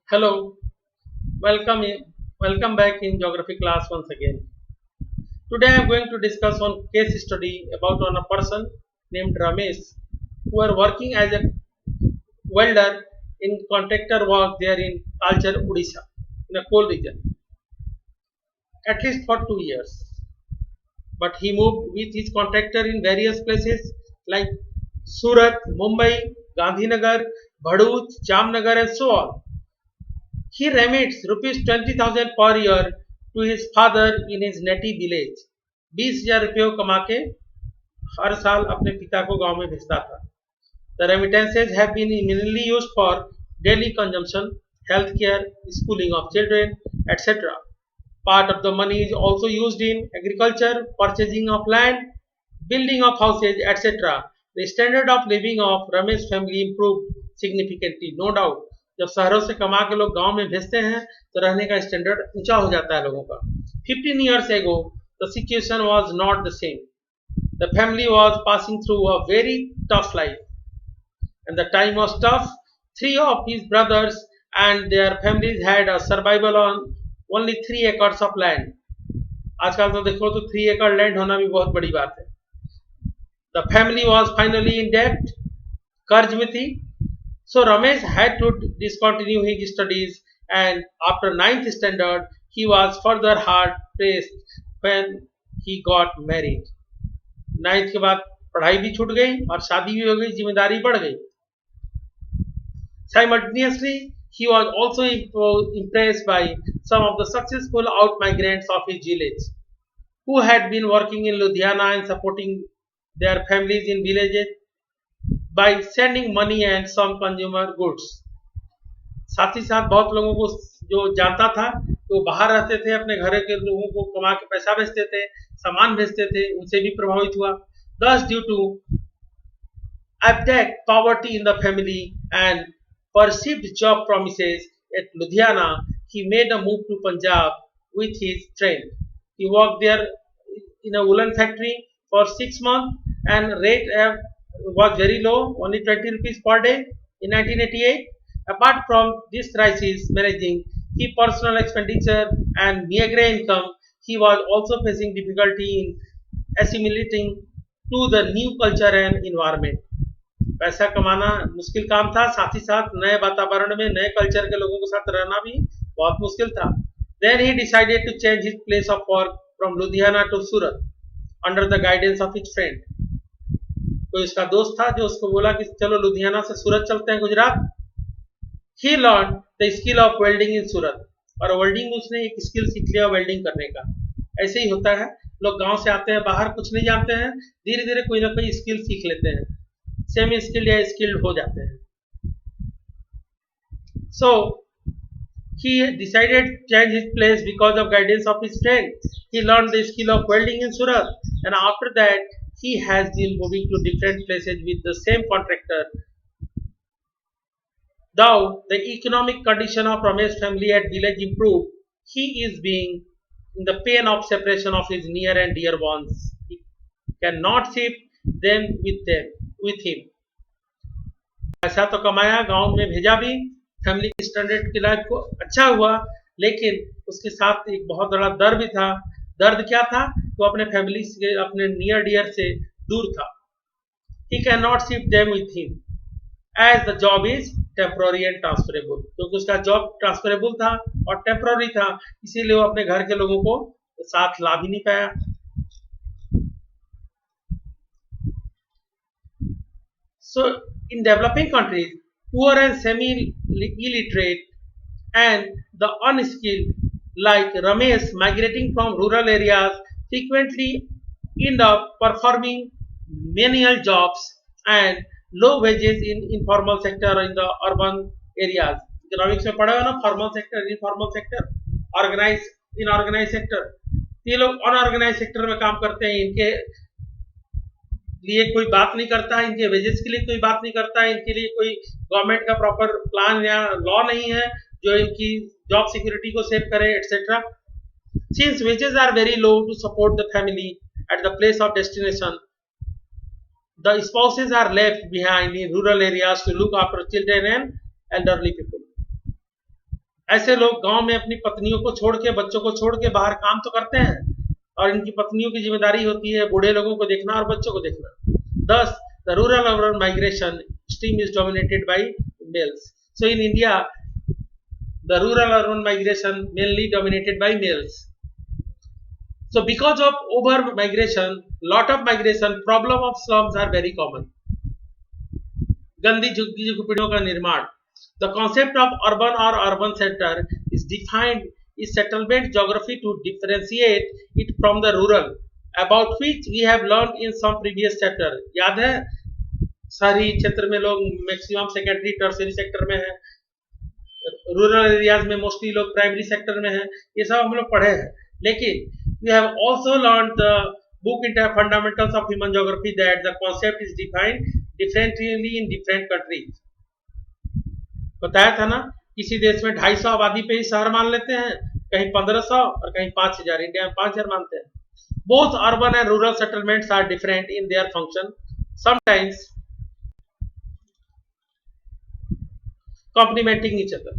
Hello, welcome back in geography class once again. Today I am going to discuss one case study about a person named Ramesh who are working as a welder in contractor work there in Talcher, Odisha, in a coal region, at least for 2 years. But he moved with his contractor in various places like Surat, Mumbai, Gandhinagar, Bharuch, Jamnagar, and so on. He remits rupees 20,000 per year to his father in his native village. 20,000 रुपये कमा के हर साल अपने पिता को गांव में भेजता था. The remittances have been mainly used for daily consumption, healthcare, schooling of children, etc. Part of the money is also used in agriculture, purchasing of land, building of houses, etc. The standard of living of Ramesh family improved significantly, no doubt. जब शहरों से कमा के लोग गांव में भेजते हैं तो रहने का स्टैंडर्ड ऊंचा हो जाता है लोगों का. 15 years ago, the situation was not the same. The family was passing through a very tough life, and the time was tough. Three of his brothers and their families had a survival on only 3 acres of land. आजकल तो देखो तो 3 एकड़ land होना भी बहुत बड़ी बात है. The family was finally in debt, कर्ज में थी. So Ramesh had to discontinue his studies, and after ninth standard he was further hard pressed when he got married. Ninth के बाद पढ़ाई भी छूट गई और शादी भी हो गई, जिम्मेदारी बढ़ गई. Simultaneously, he was also impressed by some of the successful out-migrants of his village, who had been working in Ludhiana and supporting their families in villages by sending money and some consumer goods. साथ ही साथ बहुत लोगों को जो जानता था तो बाहर रहते थे, अपने घर के लोगों को कमा के पैसा भेजते थे, सामान भेजते थे, उनसे भी प्रभावित हुआ. Thus, due to abject poverty in the family and perceived job promises at Ludhiana, he made a move to Punjab with his friend. He worked there in a woolen factory for 6 months, and rate was very low, only 20 rupees per day in 1988. Apart from this crisis managing his personal expenditure and meager income, he was also facing difficulty in assimilating to the new culture and environment. पैसा कमाना मुश्किल काम था, साथ ही साथ नए वातावरण में नए कल्चर के लोगों के साथ रहना भी बहुत मुश्किल था. Then he decided to change his place of work from Ludhiana to Surat under the guidance of his friend. कोई उसका दोस्त था जो उसको बोला कि चलो लुधियाना से सूरत चलते हैं, Gujarat. He learned the skill of welding in Surat, और वेल्डिंग उसने एक स्किल सीख लिया वेल्डिंग करने का. ऐसे ही होता है, लोग गांव से आते हैं, बाहर कुछ नहीं जानते हैं, धीरे धीरे कोई ना कोई स्किल सीख लेते हैं, सेमी स्किल्ड या स्किल्ड हो जाते हैं. So he decided to change his place because of guidance of his friend. He learned the skill of welding in Surat, and after that he has been moving to different places with the same contractor. Though the economic condition of Ramesh family at village improved, he is being in the pain of separation of his near and dear ones. He cannot keep with him. पैसा तो कमाया, गांव में भेजा भी, family की standard की life को अच्छा हुआ, लेकिन उसके साथ एक बहुत बड़ा दर्द भी था. दर्द क्या था? वो अपने फैमिली से, अपने नियर डियर से दूर था. He cannot keep them with him as the job is temporary and transferable. क्योंकि उसका जॉब ट्रांसफरेबल था और टेम्पररी था, इसीलिए वो अपने घर के लोगों को साथ ला भी नहीं पाया. So in developing countries, poor and semi-illiterate and the unskilled like Ramesh migrating from rural areas frequently end up performing menial jobs and low wages in informal sector in the urban areas. Economics में पढ़ा हो ना, formal sector, informal sector, organise inorganise sector. ये लोग unorganised sector में काम करते हैं, इनके लिए कोई बात नहीं करता है, इनके वेजेस के लिए कोई बात नहीं करता है, इनके लिए कोई गवर्नमेंट का प्रॉपर प्लान या लॉ नहीं है जो इनकी जॉब सिक्योरिटी को सेव करे, etcetera. Since wages are very low to support the family at the place of destination, the spouses are left behind in rural areas to look after children and elderly people. ऐसे लोग गांव में अपनी पत्नियों को छोड़ के, बच्चों को छोड़ के बाहर काम तो करते हैं और इनकी पत्नियों की जिम्मेदारी होती है बूढ़े लोगों को देखना और बच्चों को देखना. Thus, the rural-urban migration stream is dominated by males. So in India, the rural-urban migration mainly dominated by males. So because of over migration, lot of migration, problem of slums are very common. गंदी झुग्गी झुपड़ियों का निर्माण. The concept of urban or urban center is defined is settlement geography to differentiate it from the rural, about which we have learned in some previous chapter. याद है शहरी क्षेत्र में लोग मैक्सिमम सेकेंडरी टर्सरी सेक्टर में है, rural areas में mostly लोग प्राइमरी सेक्टर में है. ये सब हम लोग पढ़े हैं. लेकिन we have also learned the book in fundamentals of human geography that the concept is defined differently in different countries. बताया था ना, किसी देश में 250 आबादी पे ही शहर मान लेते हैं, कहीं 1500 और कहीं 5000. इंडिया में 5000 मानते हैं. Both urban and rural settlements are different in their function, sometimes complementing each other.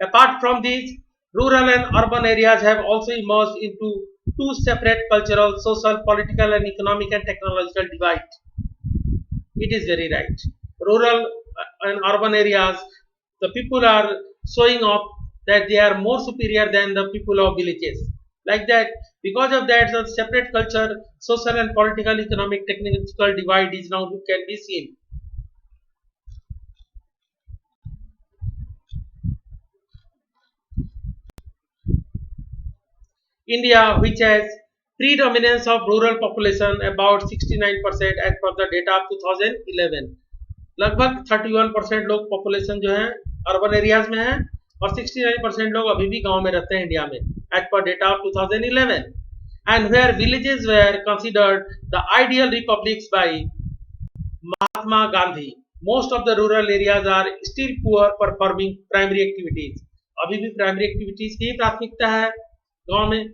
Apart from these, rural and urban areas have also emerged into two separate cultural, social, political and economic and technological divide. It is very right. Rural and urban areas, the people are showing off that they are more superior than the people of villages. Like that, because of that, the separate culture, social and political, economic, technological divide is now can be seen. India, which has predominance of rural population about 69% as per the data of 2011. लगभग 31% लोग population जो है urban areas में है और 69% लोग अभी भी गांव में रहते हैं इंडिया में as per data of 2011. And where villages were considered the ideal republics by Mahatma Gandhi, most of the rural areas are still poor performing primary activities. अभी भी प्राइमरी एक्टिविटीज की प्राथमिकता है गांव में.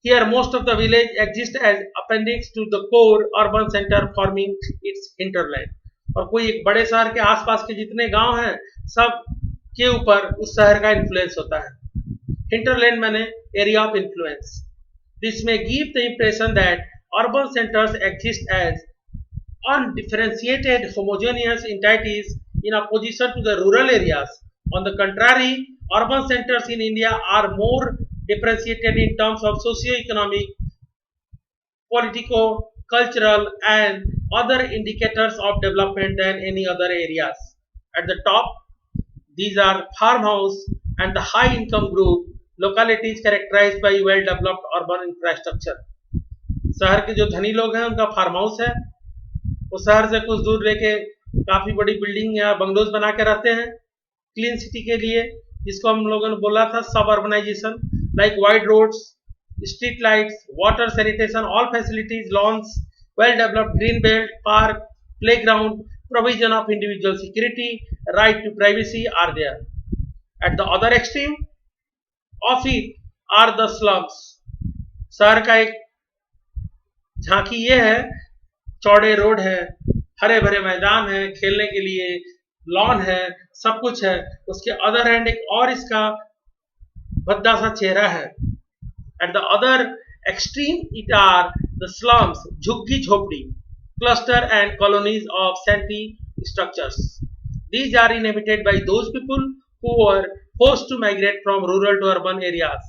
Here most of the village exist as appendix to the core urban center forming its hinterland. और कोई एक बड़े शहर के आसपास के जितने गांव हैं सब के ऊपर उस शहर का इन्फ्लुएंस होता है. Hinterland माने area of influence. This may give the impression that urban centers exist as undifferentiated homogeneous entities in opposition to the rural areas. On the contrary, urban centers in India are more differentiated in terms of socio-economic, political, cultural and other indicators of development than any other areas. At the top, these are farmhouse and the high income group localities characterized by well-developed urban infrastructure. शहर के जो धनी लोग हैं उनका farm house है, वो शहर से कुछ दूर लेके काफी बड़ी बिल्डिंग या बंगलोज बना के रहते हैं क्लीन सिटी के लिए, जिसको हम लोगों ने बोला था सब urbanisation. Like wide roads, street lights, water sanitation, all facilities, lawns, well-developed green belt, park, playground, provision of individual security, right to privacy are there. At the other extreme of it are the slums. शहर का एक झांकी ये है, चौड़े road है, हरे भरे मैदान है खेलने के लिए, लॉन है, सब कुछ है. उसके अदर हैंड एक और इसका भद्दा सा चेहरा है. At the other extreme it are the slums, झुग्गी झोपड़ी, cluster and colonies of shanty structures. These are inhabited by those people who were forced to migrate from rural to urban areas.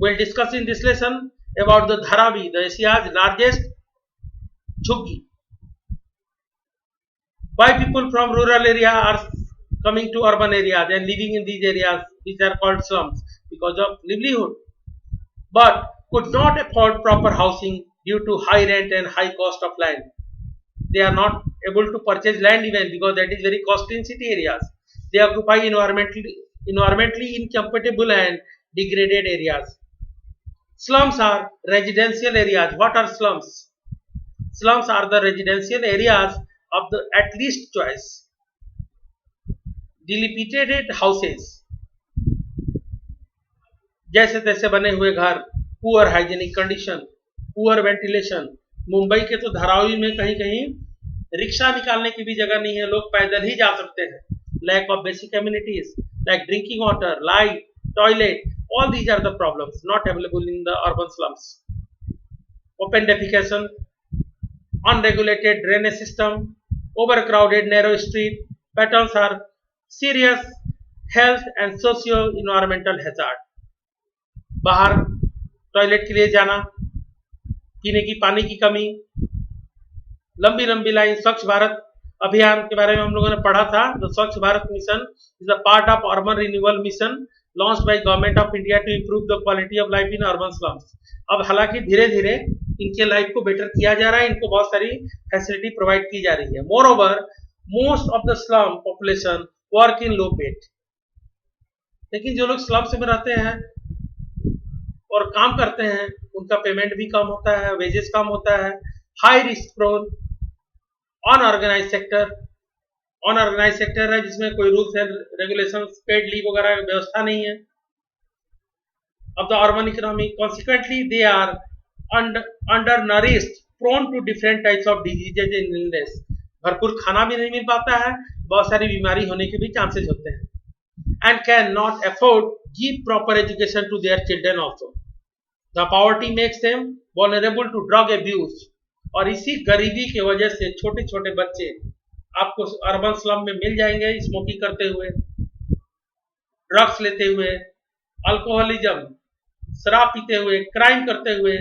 We'll discuss in this lesson about the Dharavi, the Asia's largest झुग्गी. Why people from rural area are coming to urban areas and living in these areas which are called slums? Because of livelihood, but could not afford proper housing due to high rent and high cost of land. They are not able to purchase land even because that is very costly in city areas. They occupy environmentally incompatible and degraded areas. Slums are residential areas. What are slums? Slums are the residential areas of the at least choice. Dilapidated houses, जैसे तैसे बने हुए घर, poor hygienic condition, poor ventilation. Mumbai के तो धारावी में कहीं कहीं रिक्शा निकालने की भी जगह नहीं है, लोग पैदल ही जा सकते हैं. Lack of basic communities like drinking water, light, toilet. All these are the problems not available in the urban slums. Open defecation, unregulated drainage system, overcrowded narrow street patterns are serious health and socio-environmental hazard. बाहर toilet के लिए जाना, पीने की पानी की कमी, लंबी लंबी लाइन। स्वच्छ भारत अभियान के बारे में हम लोगों ने पढ़ा था। The Swachh Bharat mission is a part of urban renewal mission launched by government of India to improve the quality of life in urban slums. अब हालांकि धीरे धीरे इनके लाइफ को बेटर किया जा रहा है, इनको बहुत सारी फैसिलिटी प्रोवाइड की जा रही है। More over most of the slum population work in low paid, लेकिन जो लोग स्लम्स में रहते हैं और काम करते हैं उनका पेमेंट भी कम होता है, वेजेस कम होता है। High risk prone unorganised sector है जिसमें कोई rules and regulations, paid leave वगैरह की व्यवस्था नहीं है। of the urban economy. Consequently, they are undernourished, prone to different types of diseases and illness. भरपूर खाना भी नहीं मिल पाता है, बहुत सारी बीमारी होने के भी चांसेस होते हैं। And can not afford give proper education to their children also. The poverty makes them vulnerable to drug abuse. और इसी गरीबी की वजह से छोटे छोटे बच्चे आपको अर्बन स्लम में मिल जाएंगे, स्मोकिंग करते हुए, ड्रग्स लेते हुए, अल्कोहलिज्म, शराब पीते हुए, क्राइम करते हुए,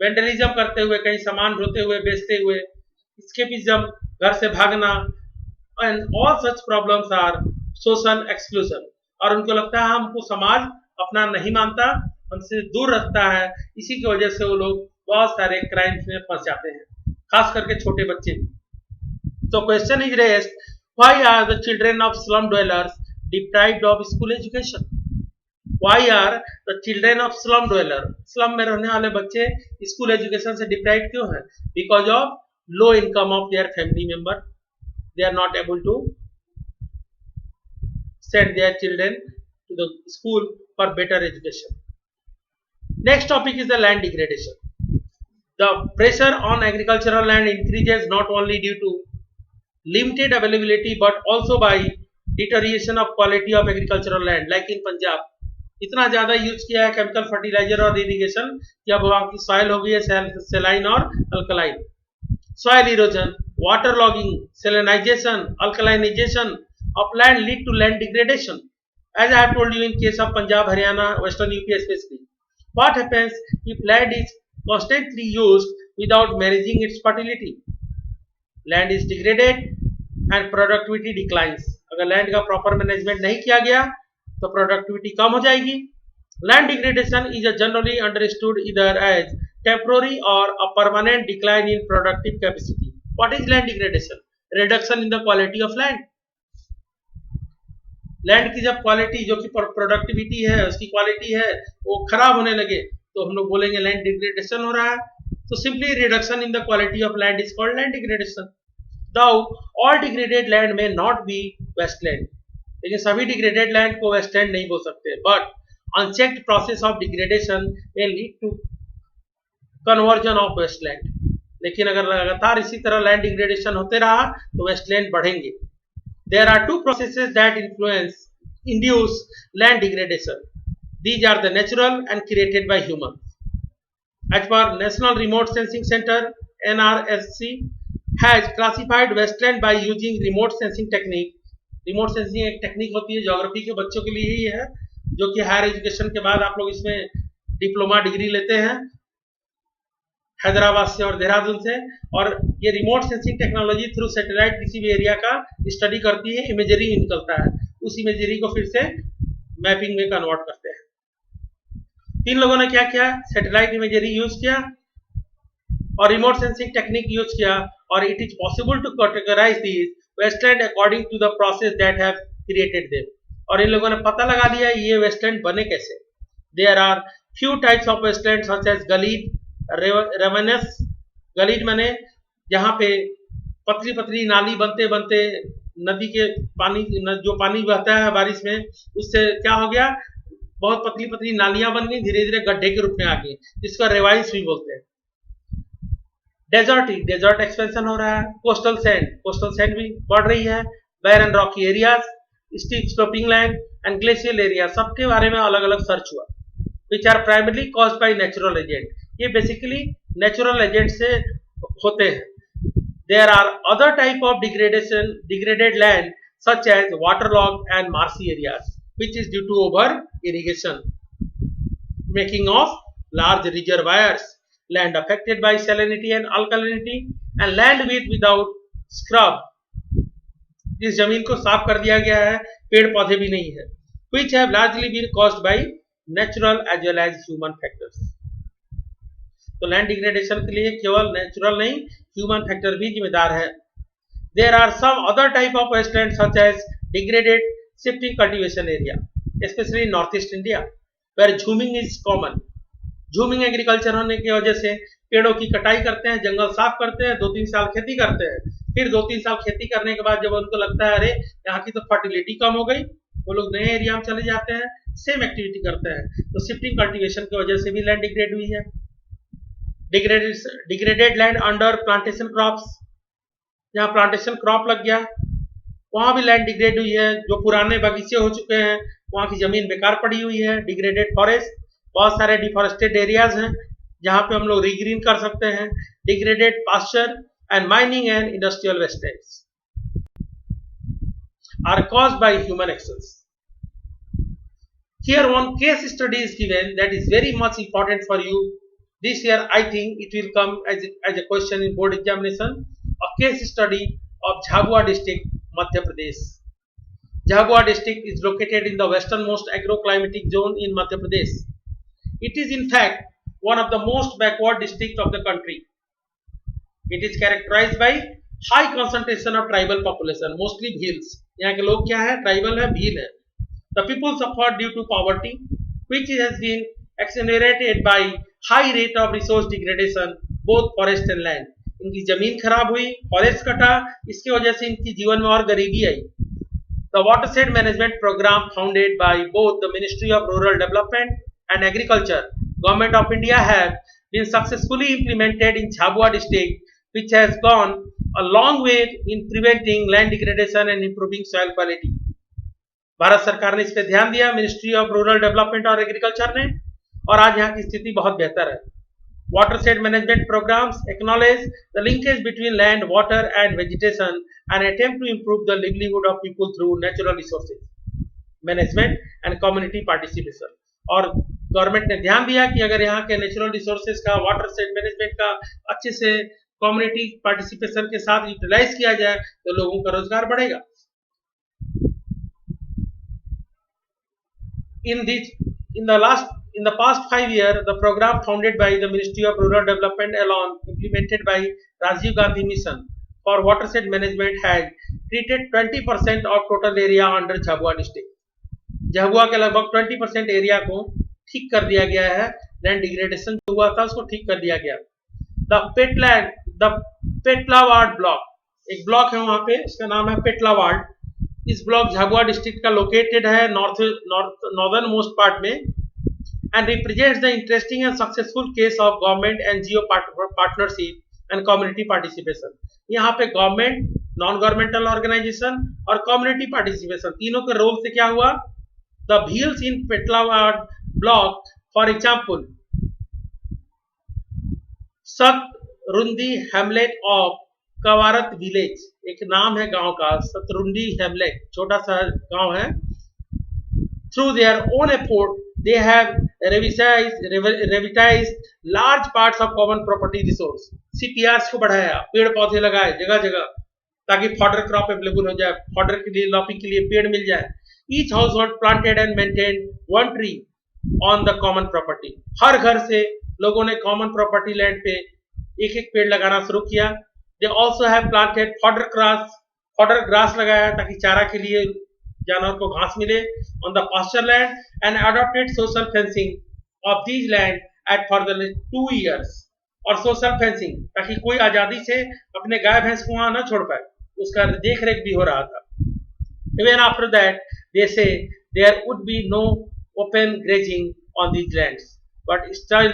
वेंडलिज्म करते हुए, कहीं सामान ढोते हुए, बेचते हुए, एस्केपिज्म, घर से भागना, and all such problems are social exclusion. और उनको लगता है हमको समाज अपना नहीं मानता, हमसे दूर रखता है, इसी की वजह से वो लोग बहुत सारे क्राइम्स में फंस जाते हैं, खास करके छोटे बच्चे। तो question is raised, why are the children of slum dwellers deprived of school education? Why are the children of slum dweller, slum में रहने वाले बच्चे स्कूल एजुकेशन से डिप्राइव क्यों हैं? Because of low income of their family member, they are not able to send their children to the school for better education. Next topic is the land degradation. The pressure on agricultural land increases not only due to limited availability but also by deterioration of quality of agricultural land, like in Punjab. इतना ज्यादा use किया है chemical fertiliser और irrigation कि अब वहां की soil हो गई है सेलाइन और alkaline. Soil erosion, water logging, salinisation, alkalinisation of land lead to land degradation, as I have told you in case of Punjab, Haryana, western UP specially. What happens if land is constantly used without managing its fertility? Land is degraded and productivity declines. अगर land का proper management नहीं किया गया तो productivity कम हो जाएगी। Land degradation is generally understood इधर as temporary और a permanent decline in productive capacity. What is land degradation? Reduction in the quality of land. Land की जब क्वालिटी, जो कि प्रोडक्टिविटी है, उसकी क्वालिटी है, वो खराब होने लगे तो हम लोग बोलेंगे लैंड डिग्रेडेशन हो रहा है। तो simply reduction in the quality of land is called land degradation. Though all degraded land may not be wasteland, लेकिन सभी डिग्रेडेड लैंड को वेस्टलैंड नहीं बोल सकते, but unchecked process of degradation may lead to conversion of wasteland. लेकिन अगर लगातार इसी तरह लैंड डिग्रेडेशन होते रहा तो वेस्टलैंड बढ़ेंगे। There are two processes that induce land degradation. These are the natural and created by humans. As per National Remote Sensing Center (NRSC) has classified wasteland by using remote sensing technique. Remote sensing एक technique होती है, geography के बच्चों के लिए ही है, जो कि हायर एजुकेशन के बाद आप लोग इसमें डिप्लोमा डिग्री लेते हैं हैदराबाद से और देहरादून से। और ये remote sensing technology through satellite किसी भी एरिया का स्टडी करती है, इमेजरी निकलता है, उस इमेजरी को फिर से मैपिंग में कन्वर्ट करते हैं। तीन लोगों ने क्या किया? सैटेलाइट इमेजरी यूज किया और रिमोट सेंसिंग टेक्निक यूज किया, और it is possible to categorise these wasteland according to the process that have created them. और इन लोगों ने पता लगा दिया ये वेस्टलैंड बने कैसे। There are few types of wasteland such as gullied, ravines. Gullied माने जहाँ पे पतली पतली नाली बनते बनते नदी के पानी, जो पानी बहता है बारिश में, उससे क्या हो गया, बहुत पतली पतली नालियां बन गई, धीरे धीरे गड्ढे के रूप में आ गई, जिसको रेवाइस भी बोलते हैं। डेजर्ट एक्सपेंशन हो रहा है। कोस्टल सैंड भी बढ़ रही है। Barren rocky areas, steep sloping land and glacial area सबके बारे में अलग अलग सर्च हुआ, which are primarily caused by natural agent. ये basically natural agent से होते हैं. There are other type of degraded land such as waterlogged and marshy areas, which is due to over irrigation, making of large reservoirs, land affected by salinity and alkalinity, and land without scrub. इस जमीन को साफ कर दिया गया है, पेड़ पौधे भी नहीं है, which have largely been caused by natural as well as human factors. तो लैंड डिग्रेडेशन के लिए केवल नेचुरल नहीं, ह्यूमन फैक्टर भी जिम्मेदार है. There are some other type of wasteland such as degraded shifting cultivation area, especially in northeast India, where jhuming is common. Jhuming agriculture होने की वजह से पेड़ों की कटाई करते हैं, जंगल साफ करते हैं, 2-3 साल खेती करते हैं, फिर 2-3 साल खेती करने के बाद जब उनको लगता है अरे यहाँ की तो फर्टिलिटी कम हो गई, वो लोग नए एरिया में चले जाते हैं, सेम एक्टिविटी करते हैं. तो शिफ्टिंग कल्टीवेशन की वजह से भी लैंड डिग्रेड हुई है. Degraded land under plantation crops, जहाँ प्लांटेशन क्रॉप लग गया वहां भी लैंड डिग्रेड हुई है. जो पुराने बगीचे हो चुके हैं वहां की जमीन बेकार पड़ी हुई है. डिग्रेडेड फॉरेस्ट, बहुत सारे डिफॉरेस्टेड एरियाज हैं जहां पे हम लोग रीग्रीन कर सकते हैं. Degraded pasture and mining and industrial wastage are caused by human actions. Here one case study is given that is very much important for you. This year I think it will come as a question in board examination. A case study of Jhabua district, Madhya Pradesh. Jhabua district is located in the westernmost agroclimatic zone in Madhya Pradesh. It is in fact one of the most backward districts of the country. It is characterized by high concentration of tribal population, mostly Bhils. यहाँ के लोग क्या है? Tribal है, भील है. The people suffer due to poverty, which has been accelerated by high rate of resource degradation, both forest and land. इनकी जमीन खराब हुई, फॉरेस्ट कटा, इसकी वजह से इनकी जीवन में और गरीबी आई. The watershed management program founded by both the Ministry of Rural Development and Agriculture, Government of India have been successfully implemented in Jhabua district, which has gone a long way in preventing land degradation and improving soil quality. Bharat सरकार ने इस पे ध्यान दिया, ministry of rural development और agriculture ने, और आज यहाँ की स्थिति बहुत बेहतर है. Watershed management programs acknowledge the linkage between land, water and vegetation and attempt to improve the livelihood of people through natural resources management and community participation. और गवर्नमेंट ने ध्यान दिया कि अगर यहाँ के नेचुरल रिसोर्सेज का, वाटरशेड मैनेजमेंट का अच्छे से कम्युनिटी पार्टिसिपेशन के साथ यूटिलाइज किया जाए तो लोगों का रोजगार बढ़ेगा. In the past 5 years, the program founded by the Ministry of Rural Development alone, implemented by Rajiv Gandhi Mission for Watershed Management, has treated 20% of total area under Jhabua district. Jhabua के लगभग 20% area को ठीक कर दिया गया है. Land degradation जो हुआ था उसको ठीक कर दिया गया. द पेटलावाड़ ब्लॉक, एक ब्लॉक है वहां पे, इसका नाम है पेटलावाड़. इस ब्लॉक झाबुआ डिस्ट्रिक्ट का लोकेटेड है नॉर्दर्न मोस्ट पार्ट में and represents the interesting and successful case of government NGO partnership and community participation. यहाँ पे गवर्नमेंट, नॉन गवर्नमेंटल ऑर्गेनाइजेशन और कम्युनिटी पार्टिसिपेशन तीनों के रोल से क्या हुआ. The Bhils in Petlawad block, for example Satrundi hamlet of Kavarat village, एक नाम है गांव का, सतरुंडी हैमलेट, छोटा सा गांव है. Through their own effort they have revitalised large parts of common property resource. CPRs को बढ़ाया, पेड़ पौधे लगाए जगह जगह ताकि फॉडर क्रॉप अवेलेबल हो जाए, फॉडर के लिए, लॉपिंग के लिए पेड़ मिल जाए. Each household planted and maintained one tree on the common property. हर घर से लोगों ने कॉमन प्रॉपर्टी लैंड पे एक एक पेड़ लगाना शुरू किया. They also have planted fodder grass लगाया ताकि चारा के लिए जानवर को घास मिले on the pasture land and adopted social fencing of these land at for the 2 years. और social fencing ताकि कोई आजादी से अपने गाय भैंस को वहां न छोड़ पाए, उसका देख रेख भी हो रहा था. Even after that they say there would be no open grazing on these lands, but still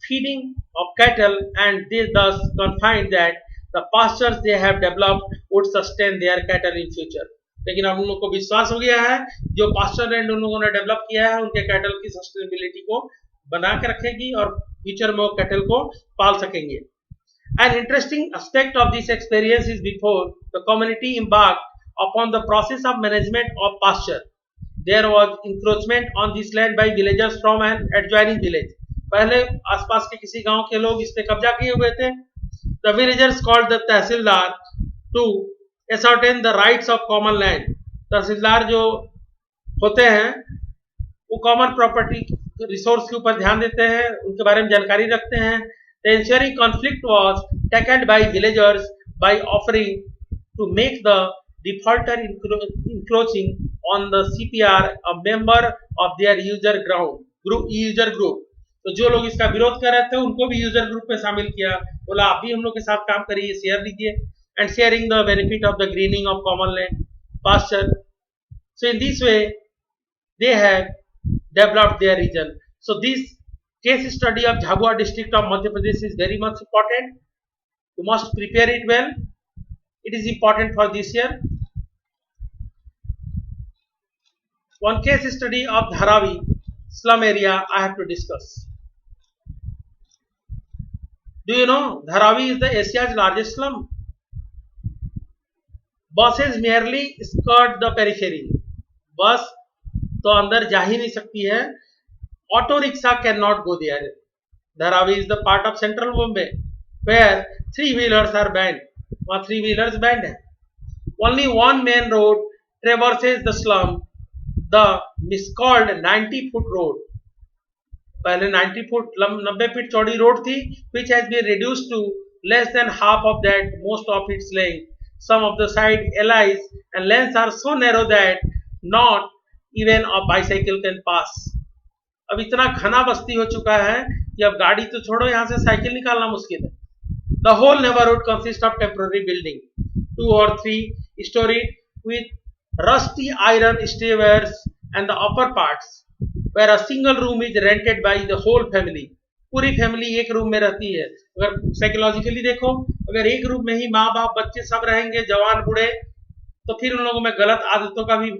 feeding of cattle, and they thus confined that the pastures they have developed would sustain their cattle in future. लेकिन अब उन लोगों को विश्वास हो गया है जो पास्चर लैंड उन लोगों ने डेवलप किया है उनके कैटल की सस्टेनेबिलिटी को बना के रखेगी और फ्यूचर में वो कैटल को पाल सकेंगे. An interesting aspect of this experience is before the community embarked upon the process of management of pasture, there was encroachment on this land by villagers from an adjoining village. पहले आसपास के किसी गांव के लोग इस पे कब्जा किए हुए थे. The villagers called the tehsildar to ascertain the rights of common land. तहसीलदार जो होते हैं वो कॉमन प्रॉपर्टी रिसोर्स के ऊपर ध्यान देते हैं, उनके बारे में जानकारी रखते हैं. The ensuing conflict was tackled by villagers by offering to make the defaulter encroaching on the CPR a member of their user group. तो जो लोग इसका विरोध कर रहे थे उनको भी यूजर ग्रुप में शामिल किया. बोला आप भी हम लोग के साथ काम करिए, शेयर लीजिए. And sharing the benefit of the greening of common land pasture. So in this way they have developed their region. So this case study of Jhabua district of Madhya Pradesh is very much important. You must prepare it well. It is important for this year. One case study of Dharavi slum area I have to discuss. Do you know Dharavi is the Asia's largest slum? Buses merely skirt the periphery. बस तो अंदर जा ही नहीं सकती है. Auto rickshaw can not go there. Dharavi is the part of central Bombay where 3-wheelers are banned. वहाँ 3-wheelers banned है. Only one main road traverses the slum, the miscalled 90-foot road. पहले 90 फुट 90 फीट चौड़ी road थी which has been reduced to less than half of that, most of its length. Some of the side alleys and lanes are so narrow that not even a bicycle can pass. अब इतना घना बस्ती हो चुका है कि अब गाड़ी तो छोड़ो, यहाँ से साइकिल निकालना मुश्किल है. The whole neighborhood consists of temporary building, 2 or 3 storied with rusty iron stairways and the upper parts where a single room is rented by the whole family. पूरी फैमिली एक रूम में रहती है. अगर साइकोलॉजिकली देखो, अगर एक रूम में ही माँ बाप बच्चे सब रहेंगे, जवान बूढ़े, तो फिर उन लोगों में गलत आदतों का भी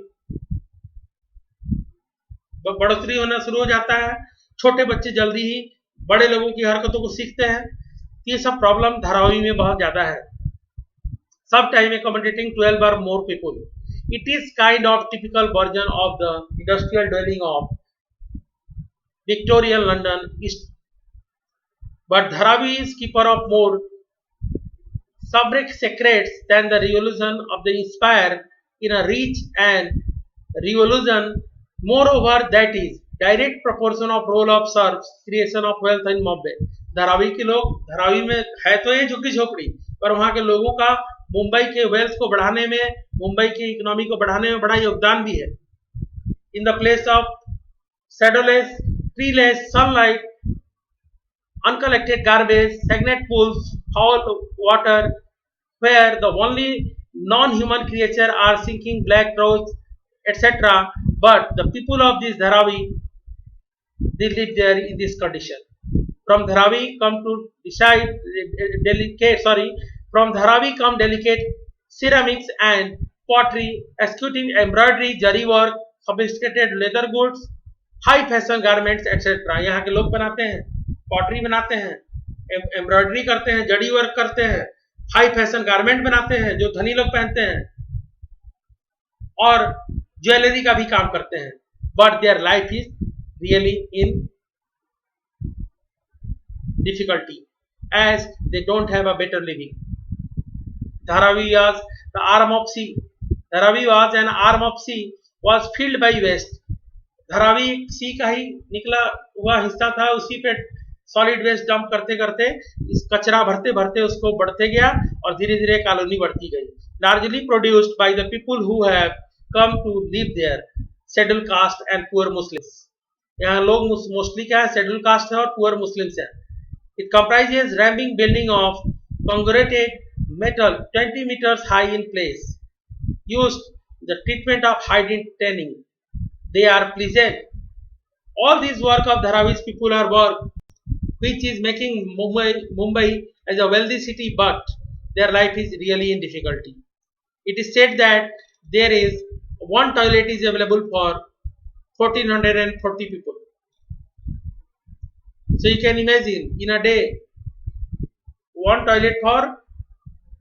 बढ़ोतरी होना शुरू हो जाता है. छोटे बच्चे जल्दी ही बड़े लोगों की हरकतों को सीखते हैं. ये सब प्रॉब्लम धारावी में बहुत ज्यादा है. सब time accommodating 12 or more people. It is kind of typical version of the industrial dwelling of Victorian London East. But Dharavi is keeper of more fabric secrets than the revolution of the inspire in a rich and revolution. Moreover, that is direct proportion of role of serves creation of wealth in Bombay. Dharavi के लोग, धारावी में है तो ये झुग्गी झोपड़ी, पर वहाँ के लोगों का मुंबई के वेल्थ को बढ़ाने में, मुंबई की इकोनॉमी को बढ़ाने में बड़ा योगदान भी है. In the place of shadowless, treeless, sunlight, uncollected garbage, stagnant pools, foul water, where the only non-human creatures are sinking black trouts, etc. But the people of this Dharavi, they live there in this condition. From Dharavi come to decide from Dharavi come delicate ceramics and pottery, executing embroidery, jari work, sophisticated leather goods, high fashion garments etcetera. यहाँ के लोग बनाते हैं, pottery बनाते हैं, embroidery करते हैं, जड़ी वर्क करते हैं, हाई फैशन गारमेंट बनाते हैं जो धनी लोग पहनते हैं, और ज्वेलरी का भी काम करते हैं. But their life is really in difficulty as they don't have a better living. Dharavi was the arm of sea. Dharavi was an arm of sea was filled by waste. Dharavi सी का ही निकला हुआ हिस्सा था. उसी पे सॉलिड वेस्ट डंप करते करते इस कचरा भरते भरते उसको बढ़ते गया और धीरे धीरे कॉलोनी बढ़ती गई. Largely produced by the people who have come to live there, schedule caste and poor Muslims. यहाँ लोग मोस्टली क्या है, शेड्यूल कास्ट है और पुअर मुस्लिम्स है. It comprises rambling building of concreted metal 20 meters high in place, used the treatment of hydrogen tanning. They are pleasant. All these work of Dharavi's people are work which is making Mumbai as a wealthy city, but their life is really in difficulty. It is said that there is one toilet is available for 1440 people. So you can imagine in a day one toilet for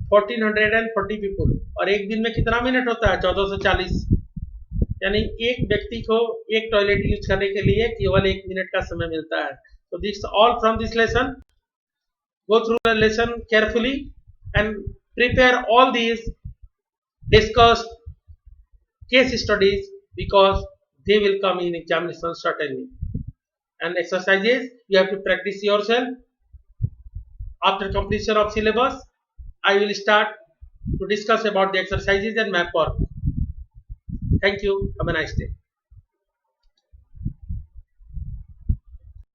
1440 people, और एक दिन में कितना minute होता है? 1440, यानी एक व्यक्ति को एक टॉयलेट यूज करने के लिए केवल 1 मिनट का समय मिलता है. So this all from this lesson. Go through the lesson carefully and prepare all these discussed case studies, because they will come in examination certainly. And exercises you have to practice yourself. After completion of syllabus, I will start to discuss about the exercises and map work. Thank you. Have a nice day.